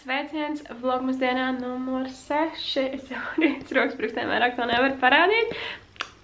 Sveiciens vlogmas dienā numur 6. Es jau rītas rokas pirkstēm vairāk to nevaru parādīt.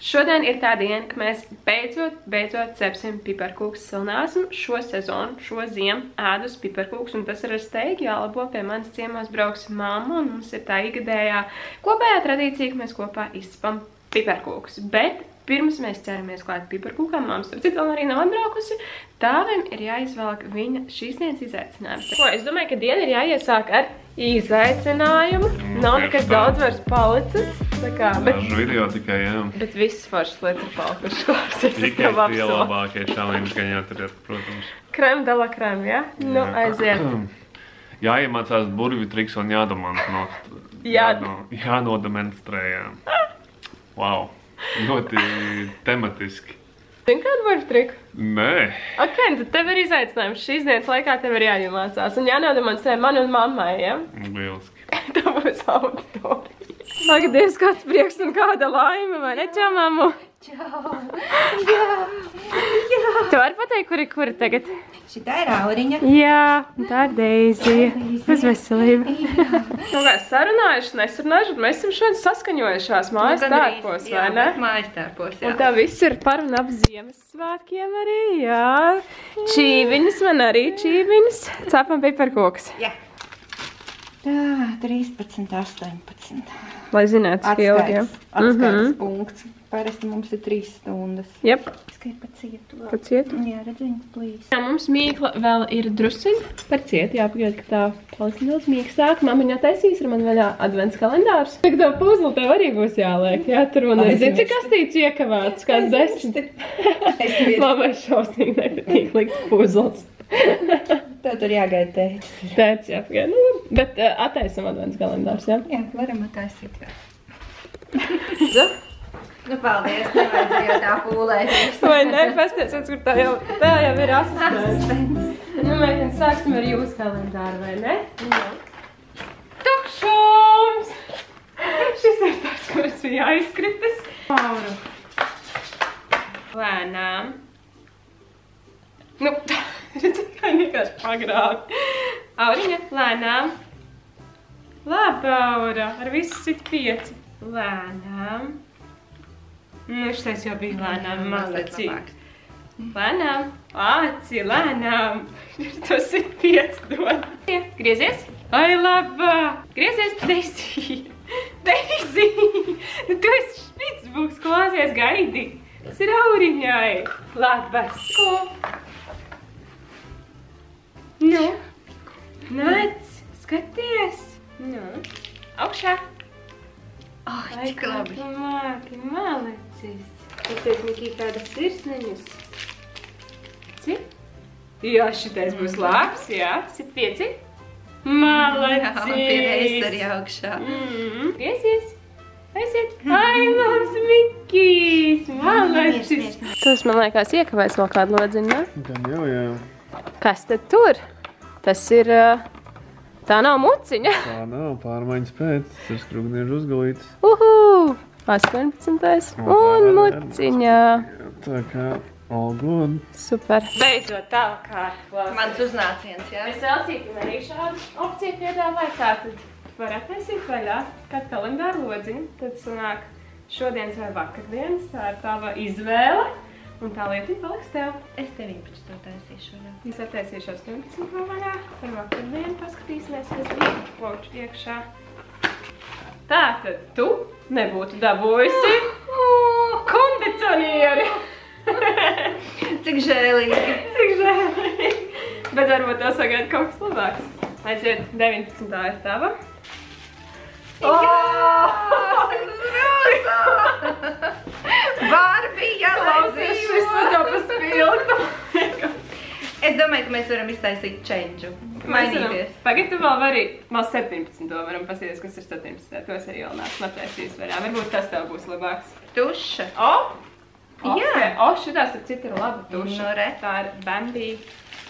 Šodien ir tā diena, ka mēs beidzot cepsim piparkūks. Es vēl neesmu šo sezonu, šo ziemu ēdus piparkūks, un tas ir ar steigi jālabo. Pie manas ciemos brauks mamma, un mums ir tā ikgadējā kopējā tradīcija, ka mēs kopā izcepam piparkūks. Bet pirms mēs ķeramies klāt piparkūkām, mamma starp citu vēl arī nav atbraukusi, tāvim ir jāizvelk viņa šīs dienas izaicinājums. Es domāju, ka diena ir jāiesāk ar izaicinājumu. Nav nekas daudz vairs palicis. Dažu video tikai, jā. Bet visas foršas lietas ir palikušas klāsies. Tikai tie labākie šāliņi, ka jāturiet, protams. Krem dala krem, jā? Nu, aiziet. Jāiemācās burvju triks un jānodemonstrē, jā. Wow. Ļoti tematiski. Zini kādu burvju triku? Nē. Ok, tad tev ir izaicinājums. Šīs dienas laikā tev ir jāiemācās un jānodemonstrē man un mammai, ja? Lieliski. Tā būs auditorija. Laka, Dievs, kāds prieks un kāda laime, vai ne, čau, mammu? Čau! Jā! Tu vari pateikt, kuri tagad? Šitā ir Auriņa. Jā, tā ir Deizija. Uz veselību. Nu kā, sarunājuši, nesarunājuši, bet mēs esam šodien saskaņojušās mājas tērpos, vai ne? Jā, mājas tērpos, jā. Un tā viss ir par un ap Ziemassvētkiem arī, jā. Čīviņas, man arī čīviņas. Cepam piparkūks. Jā. Tā, 13, 18. Lai zinātu, cik ilgi, jā. Atskaits punkts. Parasti mums ir 3 stundas. Jep. Skai pa cietu. Pa cietu? Jā, redziņa, plīs. Jā, mums mīkla vēl ir drusciņi par cietu, jāpagaid, ka tā paliks nedaudz mīkstāk. Mammiņā taisīs ar man vaļā advents kalendārus. Tagad tev puzli tev arī būs jāliek, jā, tur un nezinu, cik kastīts iekavēts, kāds 10. Mammai šausmīgi nepatīk likt puzles. Tev tur jāgaida tētis. Tētis jāpagaid, nu, bet attaisam advents kalendārus, jā? Jā, varam attaisīt, jā. Nu, paldies, nevajadzēja tā pūlēties. Vai ne? Pastiesiet, kur tā jau ir asistents. Nu, meitenes, sāksim ar jūsu kalendāru, vai ne? Jā. Tukšums! Šis ir tas, kuras bija aizkritis. Mauru. Lēnām. Nu, redzi, kā vienkārši pagrāt. Auriņa, lēnām. Labi, Aura, ar visu sit 5. Lēnām. Nu, šitais jau bija lēnām, malacīgi. Lēnām, āci, lēnām. Tas ir 5 dod. Griezies. Ai, labā. Griezies, Deizija. Deizija. Nu, tu esi špicbuks, klāsies, gaidi. Tas ir Auriņai. Labas. Nu, nāc, skaties. Nu, augšā. Ai, cik labi. Māki, malecis. Paties, Mikī, kādas sirsneņus. Cik? Jā, šitais būs labs, jā. Sit 5. Malecis. Jā, pie reizes arī augšā. Griesies. Aiziet. Ai, labs Mikijs. Malecis. Tas, man liekas, iekavēs vēl kādu lodziņu, ne? Gan jau, jā. Kas tad tur? Tas ir... Tā nav muciņa. Tā nav, pārmaiņas pēc, tas ir skrūgniežu uzgalītis. 18. Un muciņā. Tā kā, all good. Super. Beidzot tālāk kārta. Mans uznāciens, jā? Es Elcītim arī šādu opciju piedāvāju. Tātad var attaisīt vaļā kādu kalendāru lodziņu. Tad sanāk šodienas vai vakardienas. Tā ir tava izvēle. Un tā lietiņa paliks tev. Es 19. taisīšu vaļā. Es attaisīšu 18. vaļā. Par vakardienu paskatīsimies, kas bija plauču iekšā. Tātad tu nebūtu dabūjusi kondicionieri. Cik žēlīgi. Cik žēlīgi. Bet varbūt tev sagaida kaut kas labāks. Aiziet, 19. ir tava. Barbija, lai Klausies, šis man jau paspilgtu. Es domāju, ka mēs varam iztaisīt čenģu. mainīties. Pagad, tu vēl vari, vēl 17. varam pasīties, kas ir 17. To es arī vēl nāc mataisīs varā. Varbūt tas tev būs labāks. Tuša. Jā. Šitās ar citu ir laba tuša. No re. Tā ir Bambi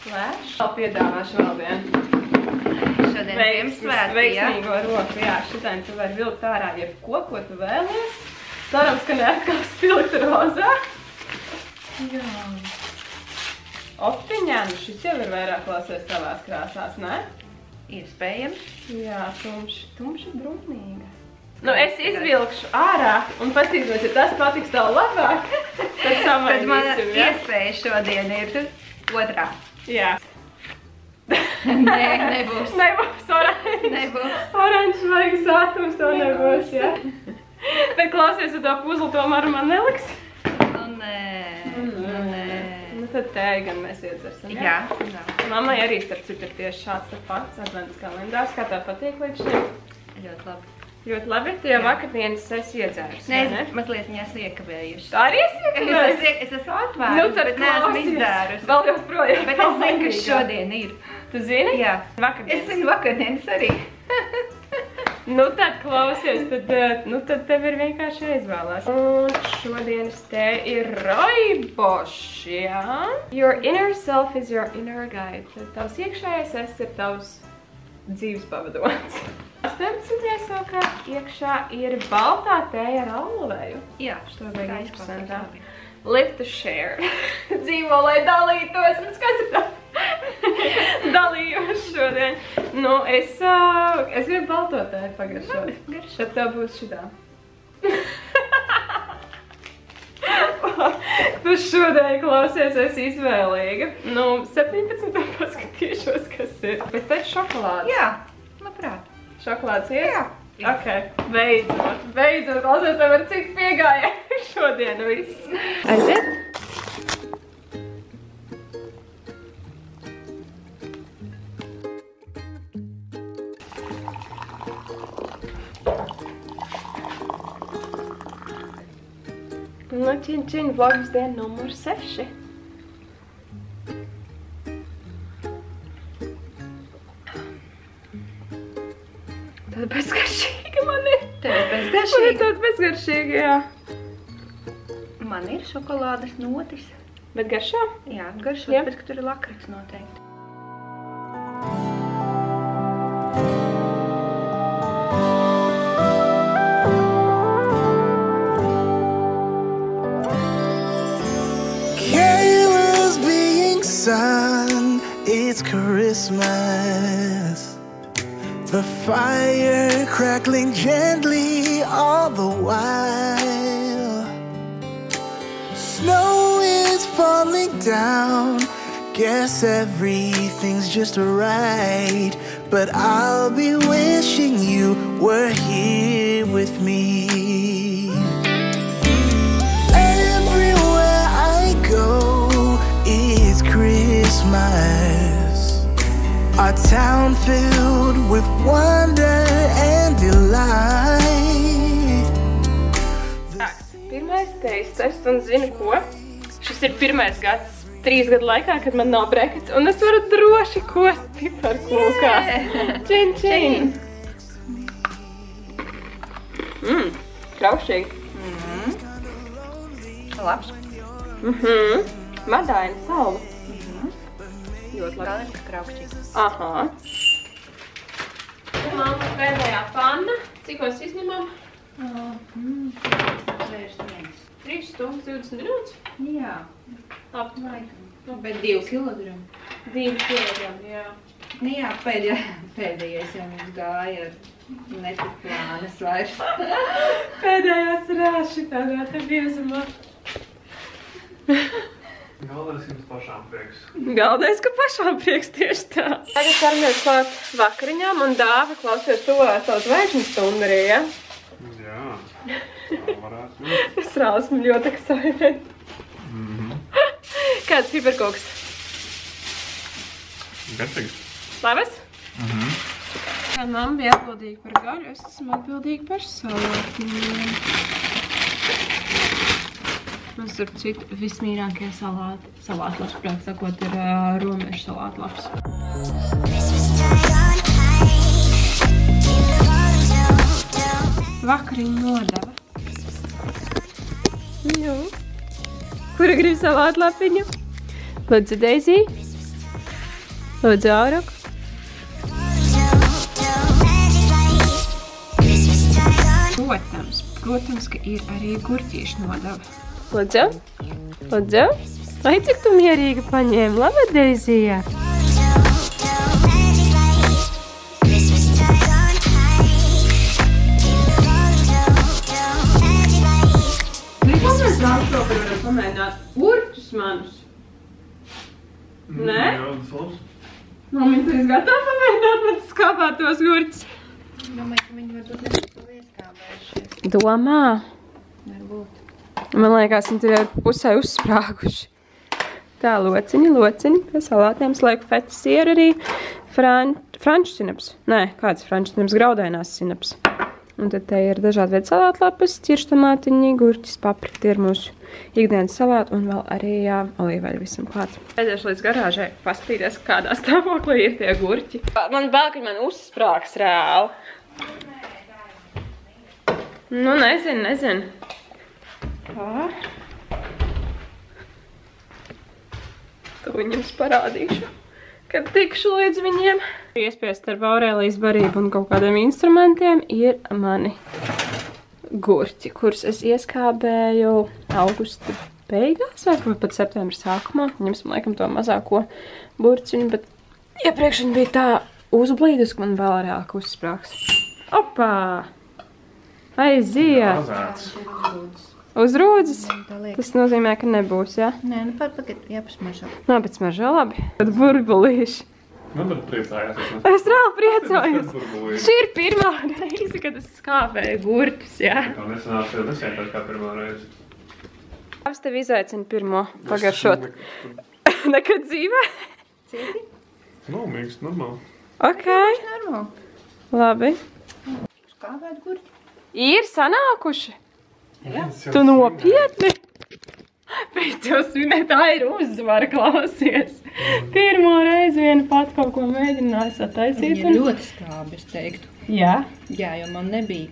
Flash. Vēl piedāvāšu vēl vienu. Šodien Ziemassvētki, veiksmīgo roku, jā. Šitien tu vari vilkt ārā jebko, ko tu vēlies. Cerams, ka neatkal spilgt rozā. Jā. Optiņā, nu šis jau ir vairāk klausies tavās krāsās, ne? Iespējams. Jā, tumša brūnīga. Nu, es izvilkšu ārā un paskatīšos, ja tas patiks tev labāk. Tad mana iespēja šodien ir otrā. Jā. Nē, nebūs. Nebūs oranžs. Nebūs. Oranžs vajag sātums, to nebūs, jā. Bet klausies, ja to puzlu tomēr man neliks. Nē. Nu tad tēji gan mēs iedzersim, jā? Jā. Mammai arī starp citu ir tieši šāds pats advents kalendārs. Kā tev patīk līdz šim? Ļoti labi. Ļoti labi, tu jau vakardienas esi iedzērusi, ne? Mazliet viņās iekavējuši. Tā arī esi iekavējusi? Es esmu atvērusi, bet neesmu izdzērusi. Vēl joprojām. Bet es zinu, kas šodien ir. Tu zini? Jā. Vakardienas. Es zinu vakardienas arī. Nu tad klausies, tad tev ir vienkārši jāizvēlās. Un šodienas te ir Rooibos, jā? Your inner self is your inner guide. Tad tavs iekšējais es ir tavs dzīves pavadonis. 18. savukārt iekšā ir baltā tēja ar aloveju. Jā, šo vajag interesantā. Live to share. Dzīvo, lai dalītos. Kas ir tā? Dalījos šodien. Nu, es gribu balto tēju pagaršot. Tad tev būs šitā. Tu šodien klausies, esi izvēlīga. Nu, 17. paskatīšos, kas ir. Bet te ir šokolādes. Jā, labprāt. Šokolādes ies? Jā. Ok, beidzot, klausies, tev ar cik piegāja šodien viss. Aiziet? Nu, Čin, vlogs diena numur 6. Tāda bezgaršīga man ir. Tev ir bezgaršīga? Man ir tāda bezgaršīga, jā. Man ir šokolādes notis. Bet garšā? Jā, garšo, bet ka tur ir lakrits noteikti. Carol's being sung, it's Christmas. The fire crackling gently all the while. Snow is falling down. Guess everything's just right. But I'll be wishing you were here with me. Everywhere I go is Christmas. Our town filled with wonder and delight. Tā, pirmais tests, un zinu ko? Šis ir pirmais gads 3 gadu laikā, kad man nav brekets, un es varu droši kost piparkūkā. Čin. Kraušīgi. Labs. Madaini salva. Ļoti labi. Galvenais, ka kraukšķīgi. Aha. Mamma pēdējā panna. Cikos izņemam? 3 stundas 20 minūtes? Jā. Aptuveni. Bet 2 kilogramu. 2 kilogramu, jā. Nu jā, pēdējais jau mums gāja ar netik plānes vairs. Pēdējās rāši tādā te biezumā. Galvenais, ka jums pašām prieks. Galvenais, ka pašām prieks tieši tā. Tagad ķeramies klāt vakariņām un Dāva klausies tuvās tavu zvaigžņu stundu arī, ja? Jā, tā varētu būt. Es esmu ļoti excited. Kāds piparkūks? Garšīgs. Labas? Kad mamma bija atbildīga par gaļu, es esmu atbildīga par salātiņiem. Man starp citu vismīļākie salātlaps, prāt sakot, ir romežu salātlaps. vakariņu nodeva. Jā. Kura grib salātlapiņu? Lūdzu, Deizī. Lūdzu, Auraku. Protams, ka ir arī gurķiešu nodeva. Lūdzu. Lūdzu. Ai, cik tu mierīgi paņēmi. Laba, Deizija. Mēs nākšokar varam pamēģināt gurķus manus. Nē? Jā, tas labs. Mamma, tu esi gatava pamēģināt man skāpātos gurķus? Domāju, ka viņi varbūt nebūtu ieskābējušies. Domā? Varbūt. Man liekas, viņi tur ir pusē uzsprāguši. Tā, lociņi. Pie salātiem slēku fetas ir arī franču sinaps. Nē, kāds franču sinaps? Graudainās sinaps. Un tad te ir dažādi veidi salātlapas, ķirštomātiņi, gurķis, paprika. Tie ir mūsu ikdienas salāti un vēl arī olīveļu visam klāt. Aiziešu līdz garāžai, paskatīties, kādā stāvoklī ir tie gurķi. Man bail, ka man uzsprāgs reāli. Nu, nezinu. To jums parādīšu, kad tikšu līdz viņiem. Iespiest ar Aurēlijas barību un kaut kādiem instrumentiem ir mani gurķi, kurus es ieskābēju augusta beigās vai pat septembra sākumā. Ņemsim laikam to mazāko burciņu, bet iepriekš viņi bija tā uzblīdus, ka man vēl reāli uzsprāgs. Opā! Aiziet! Uzrūdzes? Tas nozīmē, ka nebūs, jā? Nē, nu pagaid, jāpasmažo. Nā, bet smažo labi. Tad burbulīši. Man tad priecājās. Es reāli priecājos. Šī ir pirmā reize, kad es skābēju gurķus, jā? Tā nesanāks, jo nesētās kā pirmā reize. Kāds tev izaicina pirmo pagaršot? Nekad dzīvē? Cieti? Nav mīgs, normāli. Ok. Normāli. Labi. Skābēt gurķi? Ir sanākuši? Jā. Tu nopietni? Pēc jau svinēt, tā ir uzvara, klausies. Pirmo reizi viena pat kaut ko mēģināja sataisīt. Viņa ir ļoti skābi, es teiktu. Jā? Jā, jo man nebija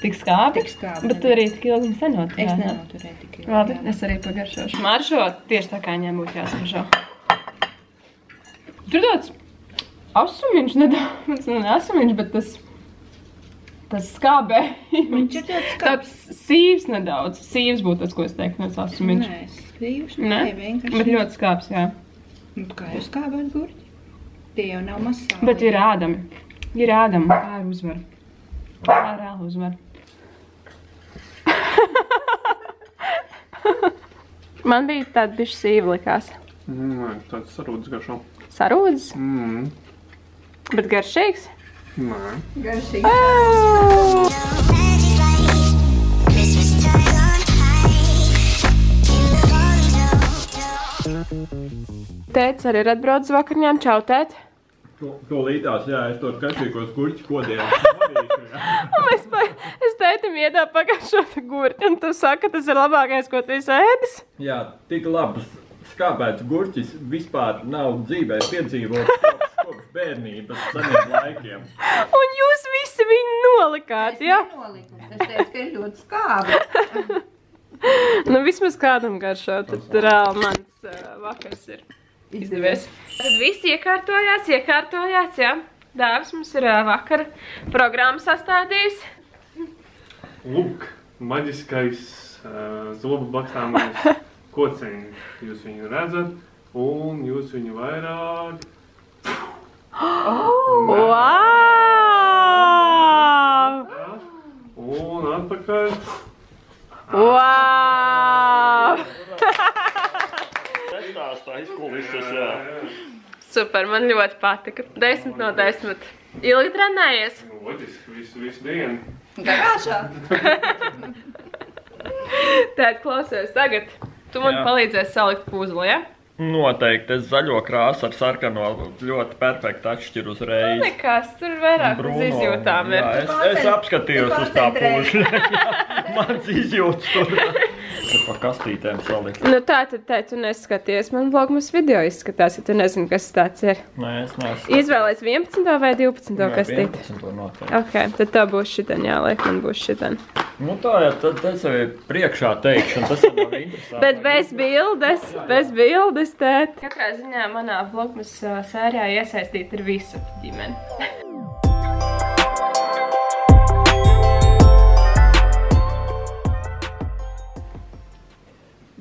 Tik skābi? tik skābi. Bet tu arī tik ilgi nenoturēji. Es nenoturēju tik ilgi. Labi, jā. es arī pagaršošu. Maršo tieši tā kā viņiem būtu jāsmažo. Tur tāds asumiņš nedaudz, ne asumiņš, bet tas skābē. Viņš ir ļoti skābs. Tāds sīvs nedaudz. Sīvs būtu tas, ko es teiktu, nevis asumiņš. Nē, sīvs. Ne? Vienkārši. Bet ļoti skābs, jā. Nu, kā jau skābēt gurķi? Tie jau nav maz sāli. Bet ir ēdami. Ir ēdami. Tā ir uzvara. Tā ir reāla uzvara. Man bija tāda bišķi sīva likās. Nē, tāds sarūdzes garšo. Sarūdzes? Mm. Bet garšīgs? Nē. Garšīgi. Oh! Tētis arī ir atbraucis vakarņām. Čau, tēt! To līdās, jā, es to kašīkos gurķi kodiem. Es tētim iedā pagājušot gurķi, un tu saki, ka tas ir labākais, ko tu esi ēdis? Jā, tik labs skābēts gurķis vispār nav dzīvē piedzīvots kopš bērnības seniem laikiem. Un jūs visi viņu nolikāt, jā? Es teicu, ka ir ļoti skābi. Nu, vismaz kādam garšo, tad reāli mans vakars ir izdevies. Tad visi iekārtojās, jā. Dāvis mums ir vakara programmu sastādījis. Lūk, maģiskais zobu bakstāmais kociņš. Jūs viņu redzat, un jūs viņu vairāk... Wow! Un atpakaļ. Wow! Tā izkulisas, jā. Super, man ļoti patika. 10 no 10. Ilgi trenējies? Loģiski, visu dienu. Garāžā. Tēt, klausies, tagad tu man Jā. palīdzēsi salikt puzli, ja? Noteikti, es zaļo krāsu ar sarkano ļoti perfekti atšķiru uzreiz. Nekas, tur vairāk uz izjūtām ir. Jā, es apskatījos uz tā pūžļa. Mans izjūtas tur. ir pa kastītēm salikt. Nu tā tad tu neskaties. Man vlogmas video izskatās, ja tu nezini, kas tāds ir. Nē, es neesmu. Izvēlēs 11. vai 12. kastīti? 11. noteikti. Ok, tad tā būs šitan jāliek, man būs šitan. Nu tā, ja tad es jau priekšā teikšu, un tas jau nav interesanti. Bet bez bildes, tēt. Katrā ziņā manā vlogmas sērijā iesaistīta ir visa ģimene.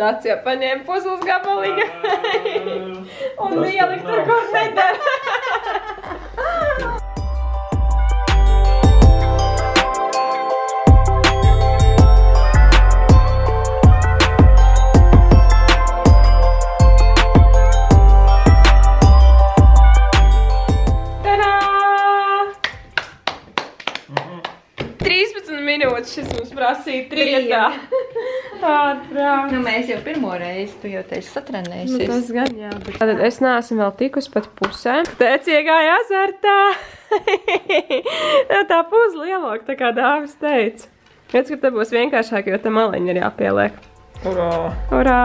Dacia paņēma puzules gabaliņu un ielikt tur, kur nedara. Tadā! 13 minūtes šis mums prasīja trietā. Nu, mēs jau pirmo reizi, tu jau teici satrenējusies. Nu, tas gan jā, bet... Tātad es neesmu vēl tikus pat pusē. Tēciegāja azartā. Tā puzle ielok, tā kā Dāvis teica. Redz, ka te būs vienkāršāk, jo te maliņi ir jāpieliek. Urā! Urā!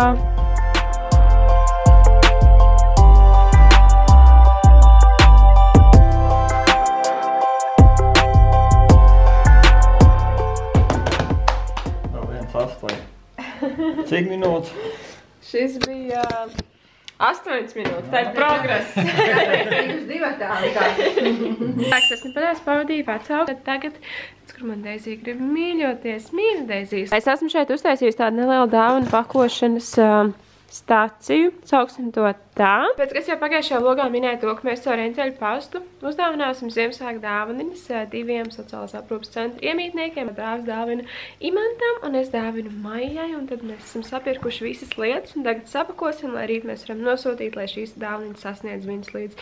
Vēl viens 8. Cik minūtes? Šis bija 8 minūtes, tā ir progress. Jūs divatā likās. Es nepadās pavadīju vecāku, tad tagad, kur man Deizija grib mīļoties, mīļa Deizijas. Es esmu šeit uztaisījusi tādu nelielu dāvanu pakošanas stāciju, sauksim to tā. Pēc, kas jau pagājušajā vlogā minēja to, ka mēs caur Enķeļu pastu uzdāvināsim Ziemassvētku dāvaniņas 2 sociālās aprūpas centru iemītniekiem. Dāvis dāvina Imantam un es dāvinu Maijai, un tad mēs esam sapirkuši visas lietas un tagad sapakosim, lai rīt mēs varam nosūtīt, lai šīs dāvaniņas sasniedz viņas līdz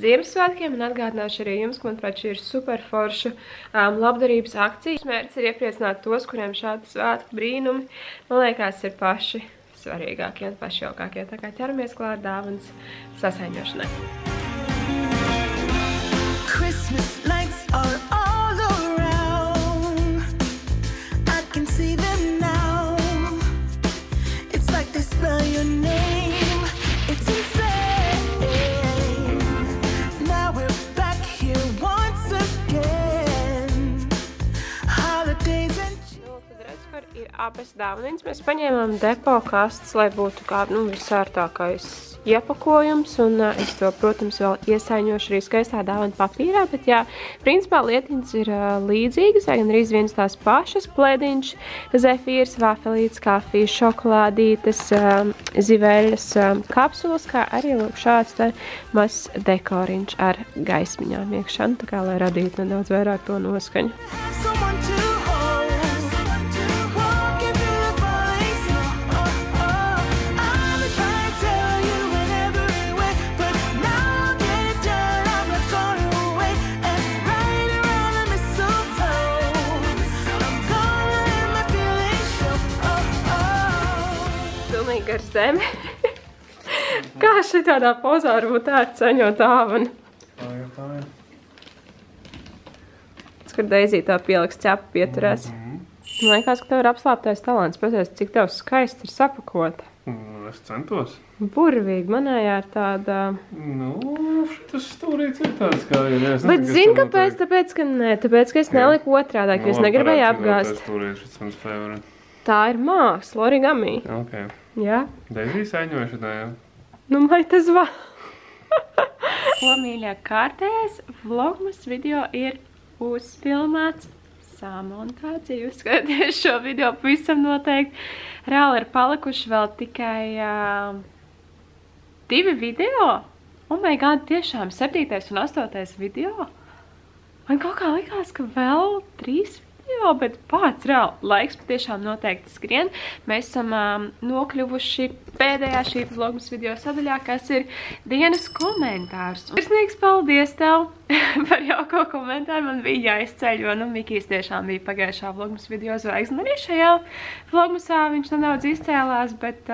Ziemassvētkiem. Un atgādināšu arī jums, ka manuprāt šī ir super forša labdarības akcija. Mērķis ir iepriecināt tos, kuriem šādi svētku brīnumi, man liekas, ir paši svarīgākie un paši jaukākie. Tā kā ķeramies klāt dāvanas sasaiņošanai. Christmas lights are all around. I can see them now. It's like they spell your name. It's insane. Now we're back here once again. Holidays and Ir abas dāvaniņas. Mēs paņēmām depo kastes, lai būtu kā visārtākais iepakojums, un es to, protams, vēl iesaiņošu arī skaistā dāvana papīrā, bet jā, principā lietiņas ir līdzīgas, vai gan arī viens tās pašas, plēdiņš, zefīrs, vafelītes, kafijas, šokolādītes, ziveļas, kapsulas, kā arī lūk šāds te mazs dekoriņš ar gaismiņām iekšā, tā kā lai radītu nedaudz vairāk to noskaņu. someone to Gar zemi. Kā šitādā pozā varbūt tādu ceņot dāvanu? Tā ir. Kur Deizija tā pieliks ķepu pieturēs. Man liekas, ka tev ir apslāptais talants. Paties, cik tev skaisti ir sapakota. Es centos. Burvīgi. Manējā ir tāda... Nu, šitas stūrīts ir tāds, kā ir. Bet zini, kāpēc? Tāpēc, ka nē. Tāpēc, ka es neliku otrādāk, jo es negribēju apgāzt. Tā ir māksla, origami. Ok. Jā? Deizija saiņoja šitā, jā? Nu, mai tas var. Ko, mīļā, kārtējais vlogmas video ir uzfilmēts, samontāts. Ja jūs skatāties šo video, pavisam noteikti. Reāli ir palikuši vēl tikai 2 video. Oh my god, tiešām 7. un 8. video. Man kaut kā likās, ka vēl 3 video, bet pats reāli laiks patiešām noteikti skrien. Mēs esam nokļuvuši pēdējā šī vlogmas video sadaļā, kas ir dienas komentārs. Sirsnīgs paldies tev! par jauko komentāru. Man bija jāizceļ, jo, Mikijs tiešām bija pagājušā vlogmas video zvaigzne. Arī šajā vlogmasā viņš nedaudz izcēlās, bet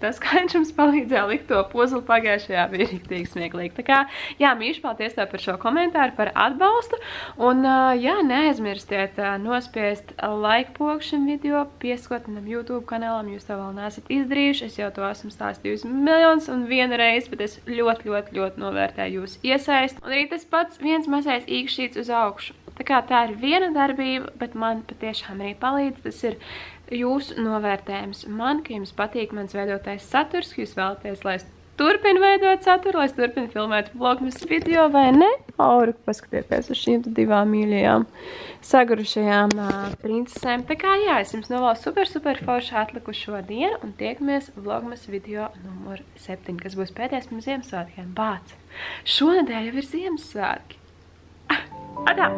tas, kā viņš mums palīdzēja likt to puzli pagājušajā, bija riktīgi smieklīgi. Tā kā, jā, mīši, paldies tev par šo komentāru, par atbalstu. Un, jā, neaizmirstiet nospiest like pogu šim video, pieskot manam YouTube kanālam, jūs to vēl neesat izdarījuši. Es jau to esmu stāstījusi 1,001 reizi, bet es ļoti novērtēju jūs iesaist. Un arī tas pats viens mazais īkšķīts uz augšu. Tā kā tā ir viena darbība, bet man patiešām arī palīdz. Tas ir jūsu novērtējums. Man, ka jums patīk mans veidotais saturs, ka jūs vēlaties, lai es turpinu veidot saturu, lai es turpinu filmēt vlogmas video, vai ne? Auru, paskatieties uz šīm divām mīļajām sagurušajām princesēm. Tā kā jā, es jums novēlu super foršu atlikušo dienu un tiekamies vlogmas video numur 7, kas būs pēdējais pirms Ziemassvētkiem. Bāc! Šonedēļ jau ir Ziemassvētki. Adā!